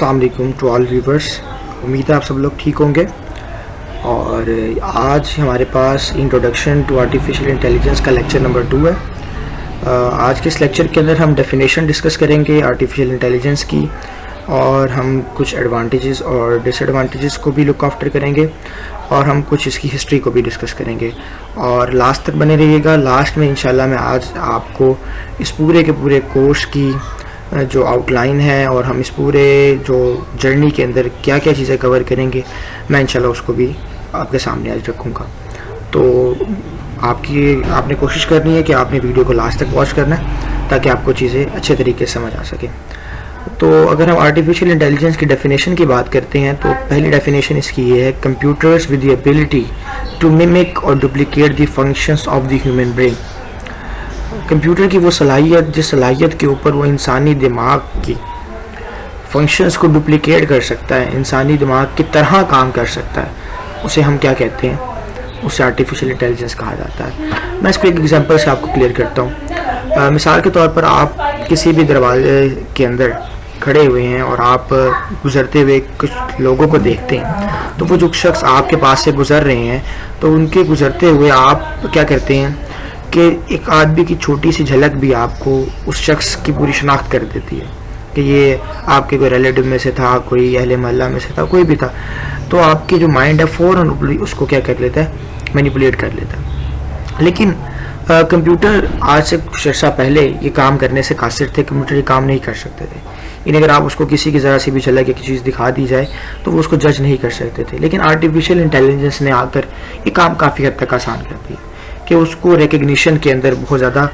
अस्सलाम वालेकुम to all viewers. उम्मीद है आप सब लोग ठीक होंगे। और आज हमारे पास इंट्रोडक्शन टू आर्टिफिशियल इंटेलिजेंस का लेक्चर नंबर 2 है। आज के इस लेक्चर के अंदर हम डेफिनेशन डिस्कस करेंगे आर्टिफिशियल इंटेलिजेंस की, और हम कुछ एडवांटेजेस और डिसएडवांटेजेस को भी लुक आफ्टर करेंगे, और हम कुछ इसकी हिस्ट्री को भी डिस्कस करेंगे। और लास्ट तक बने रहिएगा। लास्ट में इंशाल्लाह मैं आज आपको इस पूरे के पूरे कोर्स की जो आउटलाइन है और हम इस पूरे जो जर्नी के अंदर क्या क्या चीज़ें कवर करेंगे, मैं इंशाल्लाह उसको भी आपके सामने आज रखूँगा। तो आपने कोशिश करनी है कि आपने वीडियो को लास्ट तक वॉच करना है ताकि आपको चीज़ें अच्छे तरीके से समझ आ सके। तो अगर हम आर्टिफिशियल इंटेलिजेंस की डेफिनेशन की बात करते हैं तो पहली डेफिनेशन इसकी ये है, computers with the ability to mimic और duplicate the functions of the human brain. Computer की वो सलाहियत जिस सलाहियत के ऊपर वो इंसानी दिमाग की फंक्शंस को डुप्लीकेट कर सकता है, इंसानी दिमाग की तरह काम कर सकता है, उसे हम क्या कहते हैं? उसे आर्टिफिशियल इंटेलिजेंस कहा जाता है। मैं इसको एक एग्जांपल से आपको क्लियर करता हूँ। मिसाल के तौर पर आप किसी भी दरवाजे के अंदर खड़े हुए हैं और आप गुजरते हुए कुछ लोगों को देखते हैं, तो वो जो शख्स आपके पास से गुजर रहे हैं तो उनके गुजरते हुए आप क्या करते हैं कि एक आदमी की छोटी सी झलक भी आपको उस शख्स की पूरी शनाख्त कर देती है कि ये आपके कोई रिलेटिव में से था, कोई अहले मोहल्ला में से था, कोई भी था। तो आपकी जो माइंड है फ़ौरन उसको क्या कर लेता है? मैनिपुलेट कर लेता है। लेकिन कंप्यूटर आज से कुछ अर्सा पहले ये काम करने से कासिर थे। कंप्यूटर ये काम नहीं कर सकते थे। इन अगर आप उसको किसी की ज़रा सी भी झलक एक चीज़ दिखा दी जाए तो वो उसको जज नहीं कर सकते थे। लेकिन आर्टिफिशियल इंटेलिजेंस ने आकर ये काम काफ़ी हद तक आसान कर दिया कि उसको रिकग्निशन के अंदर बहुत ज़्यादा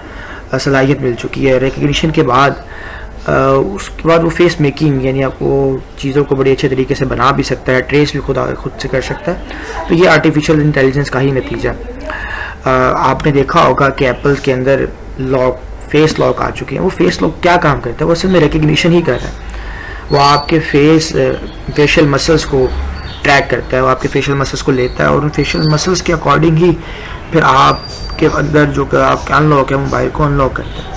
सलाहियत मिल चुकी है। रिकग्निशन के बाद उसके बाद वो फेस मेकिंग, यानी आप वो चीज़ों को बड़े अच्छे तरीके से बना भी सकता है, ट्रेस भी खुद से कर सकता है। तो ये आर्टिफिशियल इंटेलिजेंस का ही नतीजा। आपने देखा होगा कि एप्पल के अंदर लॉक, फेस लॉक आ चुके हैं। वो फेस लॉक क्या काम करता है? वो असल में रिकग्निशन ही कर रहा है। वो आपके फेशियल मसल्स को ट्रैक करता है, वो आपके फेशियल मसल्स को लेता है और उन फेशियल मसल्स के अकॉर्डिंग ही फिर आपके अंदर जो आपके अनलॉक है मोबाइल को अनलॉक करता है।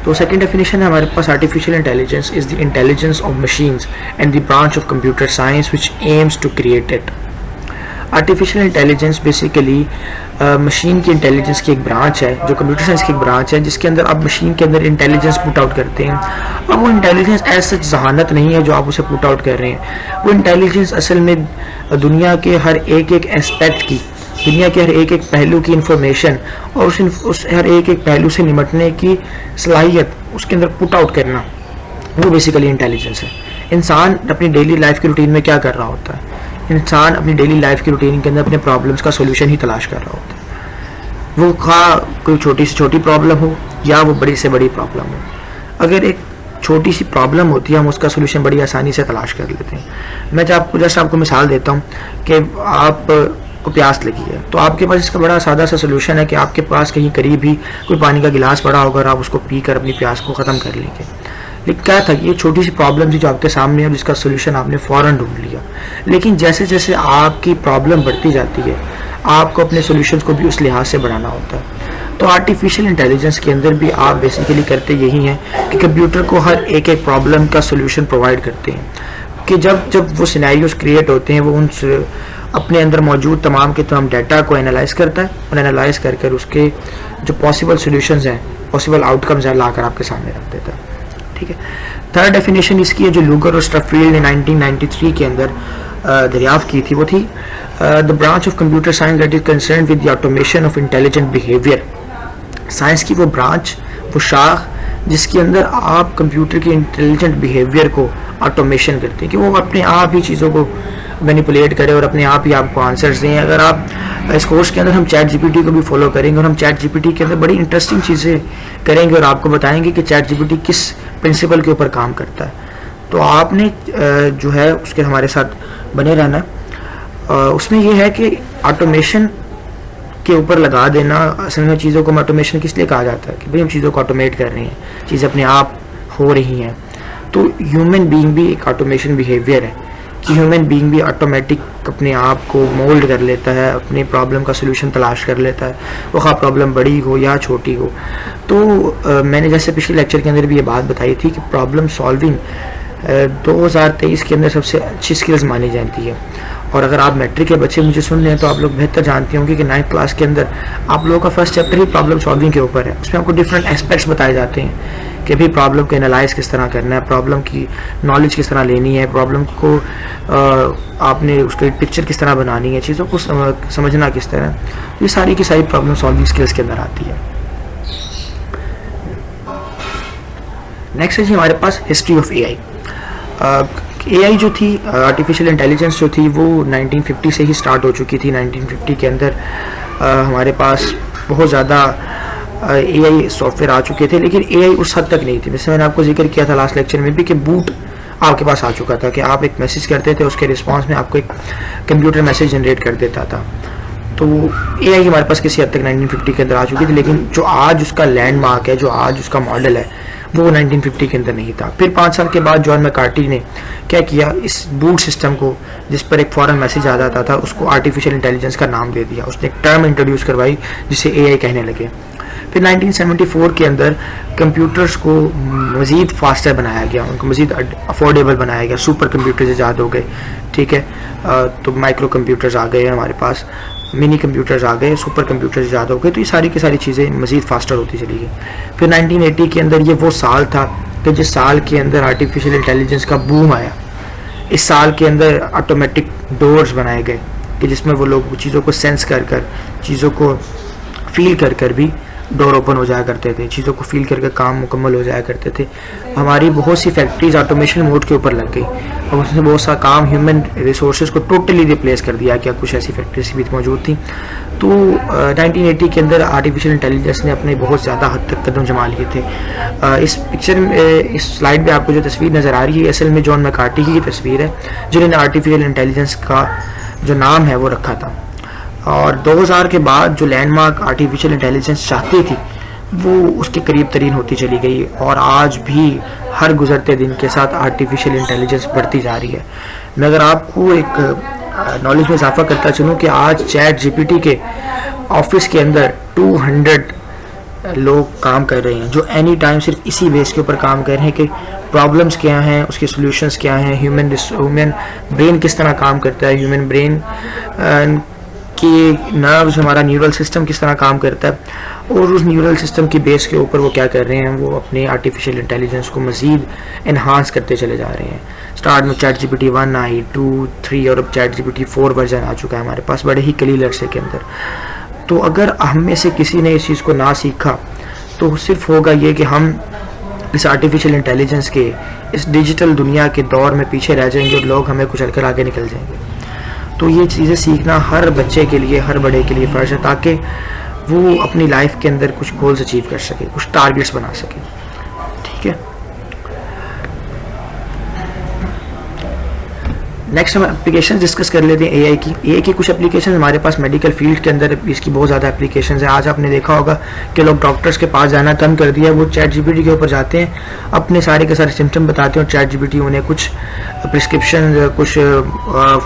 तो सेकंड डेफिनेशन है हमारे पास, artificial intelligence is the intelligence of machines and the branch of computer science which aims to create it. Artificial intelligence basically machine की इंटेलिजेंस की एक ब्रांच है, जो कंप्यूटर साइंस की एक ब्रांच है, जिसके अंदर आप मशीन के अंदर इंटेलिजेंस पुट आउट करते हैं। अब वो इंटेलिजेंस ऐसा जहानत नहीं है जो आप उसे पुट आउट कर रहे हैं। वो इंटेलिजेंस असल में दुनिया के हर एक एस्पेक्ट की, दुनिया के हर एक पहलू की इंफॉर्मेशन और उस हर एक पहलू से निपटने की सलाहियत उसके अंदर पुट आउट करना, वो बेसिकली इंटेलिजेंस है। इंसान अपनी डेली लाइफ की रूटीन में क्या कर रहा होता है? इंसान अपनी डेली लाइफ की रूटीन के अंदर अपने प्रॉब्लम्स का सोल्यूशन ही तलाश कर रहा होता है। वो कोई छोटी से छोटी प्रॉब्लम हो या वो बड़ी से बड़ी प्रॉब्लम हो। अगर एक छोटी सी प्रॉब्लम होती है, हम उसका सोल्यूशन बड़ी आसानी से तलाश कर लेते हैं। मैं जस्ट आपको मिसाल देता हूँ कि आप को प्यास लगी है, तो आपके पास इसका बड़ा सादा सा सोल्यूशन है कि आपके पास कहीं करीब ही कोई पानी का गिलास पड़ा होगा और आप उसको पीकर अपनी प्यास को ख़त्म कर लेंगे। लेकिन क्या था, ये छोटी सी प्रॉब्लम थी जो आपके सामने है और जिसका सोल्यूशन आपने फ़ौरन ढूंढ लिया। लेकिन जैसे जैसे आपकी प्रॉब्लम बढ़ती जाती है, आपको अपने सोल्यूशंस को भी उस लिहाज से बढ़ाना होता है। तो आर्टिफिशियल इंटेलिजेंस के अंदर भी आप बेसिकली करते यही हैं कि कंप्यूटर को हर एक प्रॉब्लम का सोल्यूशन प्रोवाइड करते हैं कि जब वो सिनेरियोज क्रिएट होते हैं, वो उन अपने अंदर मौजूद तमाम के तमाम डाटा को एनालाइज करता है और एनालाइज कर उसके जो पॉसिबल सोल्यूशंस हैं, पॉसिबल आउटकम्स हैं, लाकर आपके सामने रख देता है। ठीक है। थर्ड डेफिनेशन इसकी है जो लूगर और स्टफील्ड ने 1993 के अंदर दरियाफ्त की थी, वो थी the branch of computer science that is concerned with the automation of intelligent behaviour. Science की वो ब्रांच, वो शाख जिसके अंदर आप कंप्यूटर के इंटेलिजेंट बिहेवियर को ऑटोमेशन करते हैं कि वो अपने आप ही चीज़ों को मैनिपुलेट करे और अपने आप ही आपको आंसर्स दें। अगर आप इस कोर्स के अंदर हम चैट जीपीटी को भी फॉलो करेंगे और हम चैट जीपीटी के अंदर बड़ी इंटरेस्टिंग चीज़ें करेंगे और आपको बताएंगे कि चैट जीपीटी किस प्रिंसिपल के ऊपर काम करता है। तो आपने जो है उसके हमारे साथ बने रहना। उसमें यह है कि ऑटोमेशन के ऊपर लगा देना, असल में चीज़ों को ऑटोमेशन किस लिए कहा जाता है कि भाई हम चीज़ों को ऑटोमेट कर रहे हैं, चीज़ें अपने आप हो रही हैं। तो ह्यूमन बीइंग भी एक ऑटोमेशन बिहेवियर है कि ह्यूमन बीइंग भी ऑटोमेटिक अपने आप को मोल्ड कर लेता है, अपने प्रॉब्लम का सोल्यूशन तलाश कर लेता है, वो खा प्रॉब्लम बड़ी हो या छोटी हो। तो मैंने जैसे पिछले लेक्चर के अंदर भी ये बात बताई थी कि प्रॉब्लम सॉल्विंग 2023 के अंदर सबसे अच्छी स्किल्स मानी जाती है। और अगर आप मैट्रिक के बच्चे मुझे सुन रहे हैं तो आप लोग बेहतर जानते होंगे कि 9th क्लास के अंदर आप लोगों का फर्स्ट चैप्टर ही प्रॉब्लम सॉल्विंग के ऊपर है। उसमें आपको डिफरेंट एस्पेक्ट्स बताए जाते हैं कि भाई प्रॉब्लम को एनालाइज किस तरह करना है, प्रॉब्लम की नॉलेज किस तरह लेनी है, प्रॉब्लम को आपने उसकी पिक्चर किस तरह बनानी है, चीज़ों को समझना किस तरह, ये सारी की सारी प्रॉब्लम सॉल्विंग स्किल्स के अंदर आती है। नेक्स्ट है जी हमारे पास हिस्ट्री ऑफ एआई। एआई जो थी, आर्टिफिशियल इंटेलिजेंस जो थी, वो 1950 से ही स्टार्ट हो चुकी थी। 1950 के अंदर हमारे पास बहुत ज़्यादा एआई सॉफ्टवेयर आ चुके थे, लेकिन एआई उस हद तक नहीं थी। जैसे मैंने आपको जिक्र किया था लास्ट लेक्चर में भी कि बूट आपके पास आ चुका था कि आप एक मैसेज करते थे, उसके रिस्पॉन्स में आपको एक कंप्यूटर मैसेज जनरेट कर देता था। तो एआई हमारे पास किसी हद तक 1950 के अंदर आ चुकी थी, लेकिन जो आज उसका लैंडमार्क है, जो आज उसका मॉडल है, वो 1950 के अंदर नहीं था। फिर 5 साल के बाद जॉन मैकार्टी ने क्या किया, इस बूट सिस्टम को जिस पर एक फॉरेन मैसेज आ जाता था उसको आर्टिफिशियल इंटेलिजेंस का नाम दे दिया। उसने एक टर्म इंट्रोड्यूस करवाई जिसे एआई कहने लगे। फिर 1974 के अंदर कंप्यूटर्स को मज़ीद फास्टर बनाया गया, उनको मज़ीद अफोर्डेबल बनाया गया। सुपर कंप्यूटर्स ईजाद हो गए, ठीक है, तो माइक्रो कंप्यूटर्स आ गए हमारे पास, मिनी कंप्यूटर्स आ गए, सुपर कंप्यूटर्स ज़्यादा हो गए, तो ये सारी की सारी चीज़ें मज़ीद फास्टर होती चली गई। फिर 1980 के अंदर ये वो साल था कि जिस साल के अंदर आर्टिफिशियल इंटेलिजेंस का बूम आया। इस साल के अंदर ऑटोमेटिक डोर्स बनाए गए कि जिसमें वो लोग चीज़ों को सेंस कर कर, चीज़ों को फील कर कर भी डोर ओपन हो जाया करते थे, चीज़ों को फील करके काम मुकम्मल हो जाया करते थे। हमारी बहुत सी फैक्ट्रीज ऑटोमेशन मोड के ऊपर लग गई और उसने बहुत सा काम ह्यूमन रिसोर्सेज को टोटली रिप्लेस कर दिया। क्या कुछ ऐसी फैक्ट्रीज भी मौजूद थी। तो 1980 के अंदर आर्टिफिशियल इंटेलिजेंस ने अपने बहुत ज़्यादा हद तक कदम जमा लिए थे। इस पिक्चर में, इस स्लाइड में आपको जो तस्वीर नज़र आ रही है, असल में जॉन मैकार्टी की तस्वीर है, जिन्होंने आर्टिफिशियल इंटेलिजेंस का जो नाम है वो रखा था। और 2000 के बाद जो लैंडमार्क आर्टिफिशियल इंटेलिजेंस चाहती थी वो उसके करीब तरीन होती चली गई, और आज भी हर गुजरते दिन के साथ आर्टिफिशियल इंटेलिजेंस बढ़ती जा रही है। मैं अगर आपको एक नॉलेज में इजाफा करता चलूँ कि आज चैट जीपीटी के ऑफिस के अंदर 200 लोग काम कर रहे हैं, जो एनी टाइम सिर्फ इसी बेस के ऊपर काम कर रहे हैं कि प्रॉब्लम्स क्या हैं, उसके सॉल्यूशंस क्या हैं, ह्यूमन ब्रेन किस तरह काम करता है, ह्यूमन ब्रेन कि नर्व्स, हमारा न्यूरल सिस्टम किस तरह काम करता है, और उस न्यूरल सिस्टम की बेस के ऊपर वो क्या कर रहे हैं, वो अपने आर्टिफिशियल इंटेलिजेंस को मज़ीद इन्हांस करते चले जा रहे हैं। स्टार्ट में चैट जीपीटी 1 आई, 2, 3 और अब चैट जीपीटी 4 वर्जन आ चुका है हमारे पास बड़े ही कलील अरसे के अंदर। तो अगर हम में से किसी ने इस चीज़ को ना सीखा तो सिर्फ होगा ये कि हम इस आर्टिफिशियल इंटेलिजेंस के इस डिजिटल दुनिया के दौर में पीछे रह जाएंगे और लोग हमें कुचल कर आगे निकल जाएंगे। तो ये चीज़ें सीखना हर बच्चे के लिए, हर बड़े के लिए फ़र्ज है, ताकि वो अपनी लाइफ के अंदर कुछ गोल्स अचीव कर सके, कुछ टारगेट्स बना सके, ठीक है। नेक्स्ट हम एप्लीकेशन डिस्कस कर लेते हैं एआई की। एआई की कुछ एप्लीकेशन हमारे पास मेडिकल फील्ड के अंदर इसकी बहुत ज़्यादा एप्लीकेशन है। आज आपने देखा होगा कि लोग डॉक्टर्स के पास जाना कम कर दिया, वो चैट जीपीटी के ऊपर जाते हैं, अपने सारे के सारे सिम्टम बताते हैं और चैट जीपीटी उन्हें कुछ प्रिस्क्रिप्शन कुछ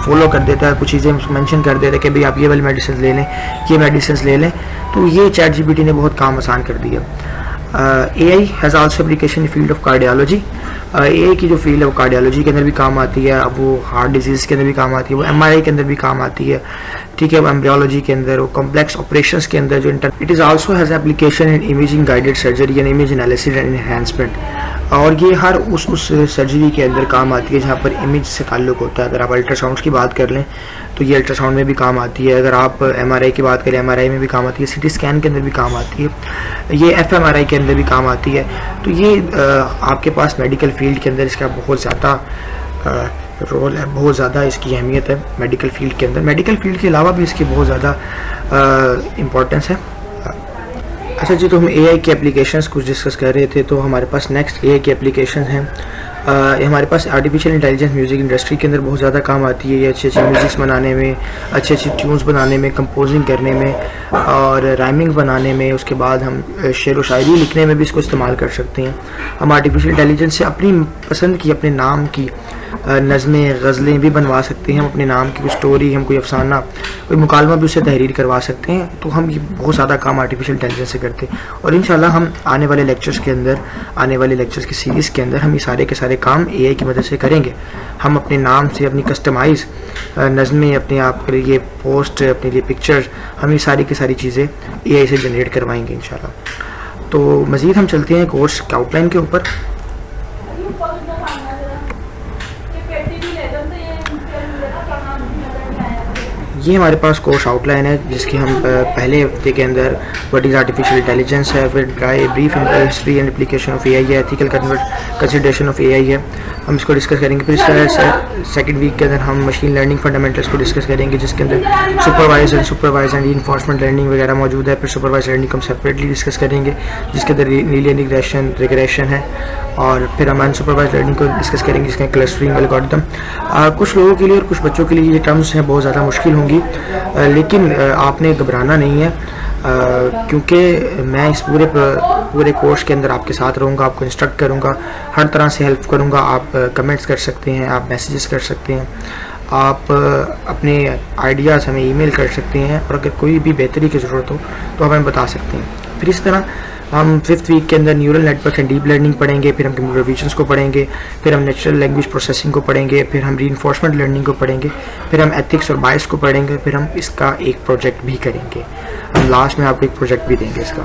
फॉलो कर देता है, कुछ चीज़ें मेंशन कर देता है कि भाई आप ये वाली मेडिसिन ले लें, ये मेडिसिन ले लें। तो ये चैट जीपीटी ने बहुत काम आसान कर दिया। AI has also application in field of cardiology. AI की जो फील्ड है वो कार्डियोलॉजी के अंदर भी काम आती है, अब वो हार्ट डिजीज़ के अंदर भी काम आती है, वो एमआरआई के अंदर भी काम आती है, ठीक है, वो एम्ब्रियोलॉजी के अंदर, वो कॉम्प्लेक्स ऑपरेशंस के अंदर जो it is also has application in imaging guided surgery and image analysis and enhancement. और ये हर उस सर्जरी के अंदर काम आती है जहाँ पर इमेज से ताल्लुक़ होता है। अगर आप अल्ट्रासाउंड की बात कर लें तो ये अल्ट्रासाउंड में भी काम आती है, अगर आप एमआरआई की बात करें एमआरआई में भी काम आती है, सीटी स्कैन के अंदर भी काम आती है, ये एफएमआरआई के अंदर भी काम आती है। तो ये आपके पास मेडिकल फील्ड के अंदर इसका बहुत ज़्यादा रोल है, बहुत ज़्यादा इसकी अहमियत है मेडिकल फील्ड के अंदर। मेडिकल फील्ड के अलावा भी इसकी बहुत ज़्यादा इम्पोर्टेंस है। अच्छा जी, तो हम एआई के एप्लीकेशंस कुछ डिस्कस कर रहे थे, तो हमारे पास नेक्स्ट एआई के एप्लीकेशन हैं। हमारे पास आर्टिफिशियल इंटेलिजेंस म्यूज़िक इंडस्ट्री के अंदर बहुत ज़्यादा काम आती है। ये अच्छे अच्छे म्यूज़िक्स बनाने में, अच्छे अच्छे ट्यून्स बनाने में, कंपोजिंग करने में और राइमिंग बनाने में, उसके बाद हम शेर व शायरी लिखने में भी इसको इस्तेमाल कर सकते हैं। हम आर्टिफिशियल इंटेलिजेंस से अपनी पसंद की, अपने नाम की नज़में, गज़लें भी बनवा सकते हैं, हम अपने नाम की कोई स्टोरी, हम कोई अफसाना, कोई मुकालमा भी उससे तहरीर करवा सकते हैं। तो हम ये बहुत ज़्यादा काम आर्टिफिशियल इंटेलिजेंस से करते हैं और इंशाल्लाह हम आने वाले लेक्चर्स के अंदर, आने वाले लेक्चर्स की सीरीज़ के अंदर हम ये सारे के सारे काम AI की मदद से करेंगे। हम अपने नाम से अपनी कस्टमाइज़ नज़में, अपने आप के लिए पोस्ट, अपने लिए पिक्चर्स, हम ये सारी की सारी चीज़ें AI से जनरेट करवाएंगे इंशाल्लाह। तो मज़ीद हम चलते हैं कोर्स के आउटलाइन के ऊपर। ये हमारे पास कोर्स आउटलाइन है जिसकी हम पहले हफ्ते के अंदर व्हाट इज़ आर्टिफिशियल इंटेलिजेंस है, फिर brief history and application of AI है, एथिकल कंसिडरेशन ऑफ AI है, हम इसको डिस्कस करेंगे। फिर इस सेकंड वीक के अंदर हम मशीन लर्निंग फंडामेंटल्स को डिस्कस करेंगे जिसके अंदर सुपरवाइज एंड रीइंफोर्समेंट लर्निंग वगैरह मौजूद है। फिर सुपरवाइज लर्निंग को हम सेपरेटली डिस्कस करेंगे जिसके अंदर लीनियर रिग्रेशन है, और फिर हम अनसुपरवाइज लर्निंग को डिस्कस करेंगे जिसका क्लस्टरिंग एल्गोरिथम। कुछ लोगों के लिए और कुछ बच्चों के लिए ये टर्म्स हैं बहुत ज़्यादा मुश्किल होंगी, लेकिन आपने घबराना नहीं है, क्योंकि मैं इस पूरे कोर्स के अंदर आपके साथ रहूँगा, आपको इंस्ट्रक्ट करूँगा, हर तरह से हेल्प करूँगा। आप कमेंट्स कर सकते हैं, आप मैसेजेस कर सकते हैं, आप अपने आइडियाज़ हमें ईमेल कर सकते हैं, और अगर कोई भी बेहतरी की ज़रूरत हो तो हमें बता सकते हैं। फिर इस तरह हम 5th वीक के अंदर neural network and deep learning पढ़ेंगे, फिर हम कंप्यूटर विजन्स को पढ़ेंगे, फिर हम नेचुरल लैंग्वेज प्रोसेसिंग को पढ़ेंगे, फिर हम रीइंफोर्समेंट लर्निंग को पढ़ेंगे, फिर हम एथिक्स और बायस को पढ़ेंगे, फिर हम इसका एक प्रोजेक्ट भी करेंगे। हम लास्ट में आपको एक प्रोजेक्ट भी देंगे इसका।